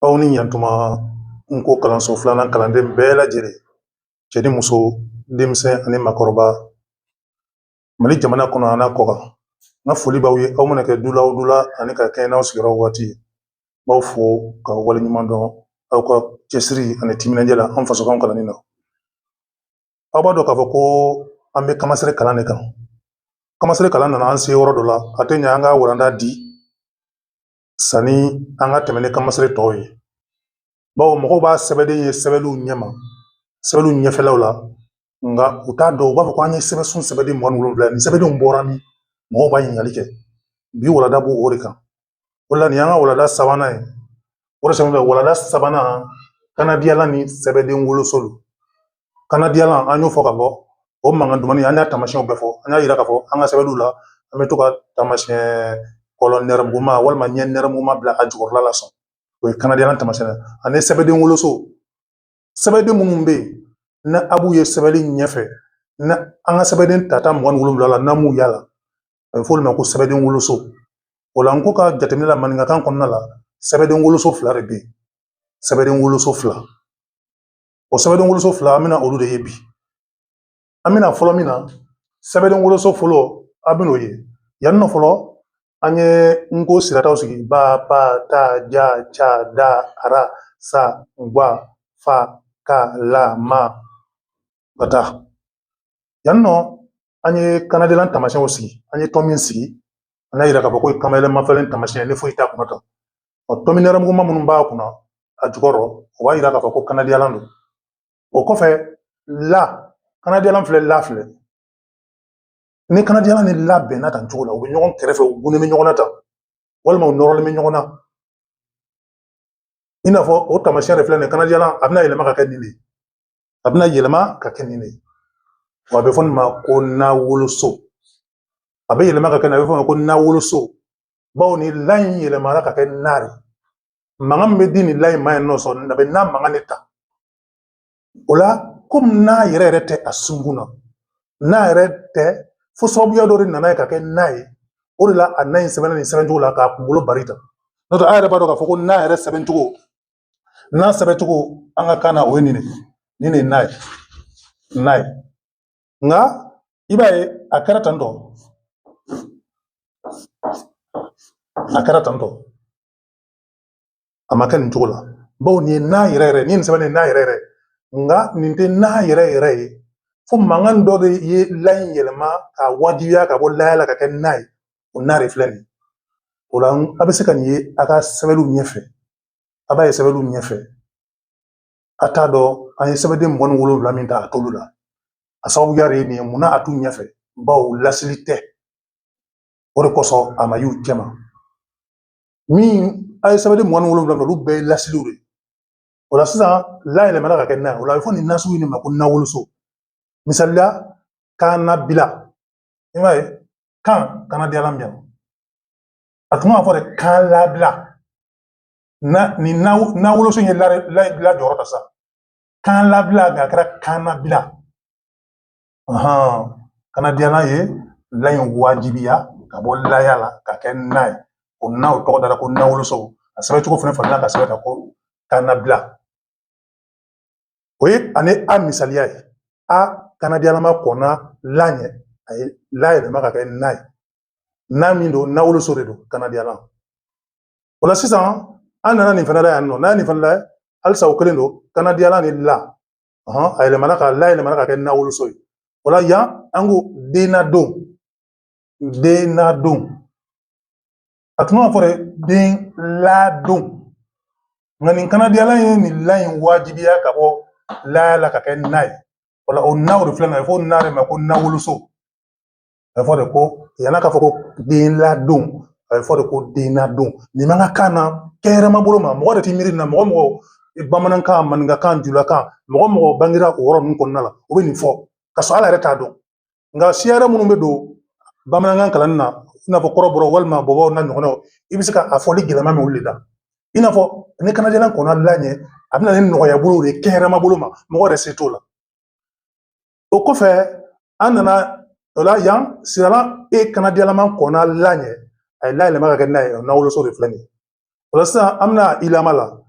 Aw ni ɲantuma n ko kalanso filanan kalanden bɛɛ lajɛlen, cɛ ni muso, denmisɛn ani makɔrɔba, Mali jamana kɔnɔ a n'a kɔkan, n ka foli b'aw ye. Aw mana kɛ du la o du la ani ka kɛɲɛ n'aw sigiyɔrɔ waati ye. N b'aw fo ka waleɲuman dɔn aw ka cɛsiri ani timinadiya la an fasokan kalanni na. Aw b'a dɔn k'a fɔ ko an bɛ kamasɛrɛ kalan de kan. Kamasɛrɛ kalan nana an se yɔrɔ dɔ la, a tɛ ɲɛ an ka walanda di sani an ka tɛmɛ ni kamasɛrɛ tɔw ye. Bawo mɔgɔw b'a sɛbɛden ye sɛbɛliw ɲɛma, sɛbɛliw ɲɛfɛlaw la, nka u t'a dɔn, u b'a fɔ ko an ye sɛbɛsun sɛbɛden 27 ni sɛbɛdenw bɔra min, mɔgɔw b'a ɲininkali kɛ. Bi walanda b'o o de kan. O la nin y'an ka walanda sabanan ye. O de sɛbɛn walanda sabanan kanadiyala ni sɛbɛden woloso don. Kanadiyala an y'o fɔ ka bɔ, o mankan dumani an y'a taamasiyɛnw bɛɛ fɔ, an y'a yira k'a fɔ an ka sɛbɛnniw la an bɛ to ka taamasiyɛn kɔlɔn nɛrɛmuguma walima ɲɛ nɛrɛmuguma bila a jukɔrɔla la sɔn. O ye kanadiyala taamasiyɛn ani sɛbɛden woloso. Sɛbɛden minnu bɛ yen ni a b'u ye sɛbɛnni ɲɛfɛ, ni an ka sɛbɛden tata 27 la n'an m'u yala, a bɛ fɔ olu ma ko sɛbɛden woloso. O la n ko ka jateminɛ la maninkakan kɔnɔna la, sɛbɛden woloso 2 de bɛ yen. Sɛbɛden woloso 2. O sɛbɛden woloso 2 an bɛna olu de ye bi. An bɛna fɔlɔ min na, sɛbɛden woloso fɔlɔ a bɛn'o ye. Yan nɔ fɔlɔ an ye n ko sirataw sigi: ba, pa, ta, ja, ca, da, ara, sa, gwa, fa, ka, la, ma, ka taa. Yan nɔ an ye kanadiyala taamasiyɛnw sigi, an ye tɔn min sigi, an y'a yira k'a fɔ ko kamayɛlɛmafɛn taamasiyɛn ni foyi t'a kunna tan. Tɔn min nɛrɛmuguma minnu b'a kunna a jukɔrɔ, o b'a yira k'a fɔ ko kanadiyala don. O kɔfɛ la, kanadiyala filɛ, la filɛ. Ni kanadiyala ni la bɛnna tan cogo la, u bɛ ɲɔgɔn kɛrɛfɛ, u gunnen bɛ ɲɔgɔn na tan, walima u nɔrɔlen bɛ ɲɔgɔn na. I n'a fɔ o taamasiyɛn de filɛ nin ye, kanadiyala a bɛna yɛlɛma ka kɛ nin de ye. A bɛna yɛlɛma ka kɛ nin de ye. Wa a bɛ fɔ nin ma ko nawoloso. A bɛ yɛlɛma ka kɛ nin, a bɛ fɔ nin ma ko nawoloso. Bawo ni la in yɛlɛmana ka kɛ na de. Mankan min bɛ di nin la in ma yen nɔ sɔn, a bɛ na mankan de ta. O la komi na yɛrɛ yɛrɛ tɛ a sunkun na, na yɛrɛ tɛ, fo sababuya dɔ de nana ye ka kɛ na ye. O de la a na in sɛbɛnna nin sɛbɛncogo la k'a kunkolo bari tan. N'o tɛ a yɛrɛ b'a dɔn k'a fɔ ko na yɛrɛ sɛbɛncogo, na sɛbɛncogo an ka kan na o ye nin de ye. Nin de ye na ye. Na ye. Nka i b'a ye a kɛra tan tɔ. A kɛra tan tɔ. A ma kɛ nin cogo la. Bawo nin ye na yɛrɛ yɛrɛ, nin ye nin sɛbɛn nin na yɛrɛ yɛrɛ. Nka nin tɛ na yɛrɛ yɛrɛ ye. Fo mankan dɔ de ye la in yɛlɛma ka wajibiya ka bɔ la la ka kɛ na ye. O na de filɛ nin ye. O la a bɛ se ka nin ye a ka sɛbɛnniw ɲɛfɛ. A b'a ye sɛbɛnniw ɲɛfɛ. A t'a dɔn an ye sɛbɛnden 27 min ta a t'olu la. A sababuya de ye nin ye, munna a t'u ɲɛfɛ? Bawo lasili tɛ. O de kosɔn a ma y'u cɛma. Min a ye sɛbɛnden 27 olu bɛɛ ye lasiliw de. O la sisan la yɛlɛmana ka kɛ na ye. O la a bɛ fɔ nin nasugu in de ma ko nawoloso. Misali la, kanabila. I b'a ye kan kanadiyala min yan. A tun b'a fɔ de kan labila. Nin nawoloso in ye la jɔyɔrɔ ta sa. Kan labila nka a kɛra kanabila. Kanadiyala ye la in wajibiya ka bɔ laya la ka kɛ na ye. O na o tɔgɔ dara ko nawoloso. A sɛbɛncogo fana falenna ka sɛbɛn ka ko kanabila. O ye ani a misaliya ye. A kanadiyalama kɔnna la ɲɛ, a ye la yɛlɛma ka kɛ na ye. Na min don, nawoloso de don, kanadiyala. O la sisan an nana nin fana la yan nɔ. N'a ye nin fana la, halisa o kelen don, kanadiyala ni la. A yɛlɛmana ka la yɛlɛmana ka kɛ nawoloso ye. O la yan an ko dennadon. Dennadon. A tun b'a fɔ de den ladon. Nka nin kanadiyala ye nin la in wajibiya ka bɔ la la ka kɛ na ye. O la o na o de filɛ nin ye, a bɛ fɔ na de ma ko nawoloso. A bɛ fɔ de ko, yan'a ka fɔ ko den ladon, a bɛ fɔ de ko dennadon. Nin man ka kan na kɛnɛrɛma bolo ma. Mɔgɔ de tɛ miiri nin na. Mɔgɔ mɔgɔ bamanankan, maninkakan, julakan, mɔgɔ mɔgɔ bangera o yɔrɔ ninnu kɔnɔna la, o bɛ nin fɔ. Ka sɔrɔ ala yɛrɛ t'a dɔn. Nka siya yɛrɛ minnu bɛ don bamanankan kalanni na, i n'a fɔ kɔrɔbɔrɔ walima bɔbɔw n'a ɲɔgɔnnaw, i bɛ se ka a fɔli gɛlɛma min olu de da. I n'a fɔ ni kanadiyala kɔnna la ɲɛ, a bɛna ni nɔgɔya bolo de ye kɛnɛrɛma bolo ma. Mɔgɔ yɛrɛ se t'o la. O kɔfɛ an nana, o la yan sirala kanadiyalama kɔnna la ɲɛ, a ye la yɛlɛma ka kɛ na ye, nawoloso de filɛ nin ye. O la sisan an bɛna ilama la.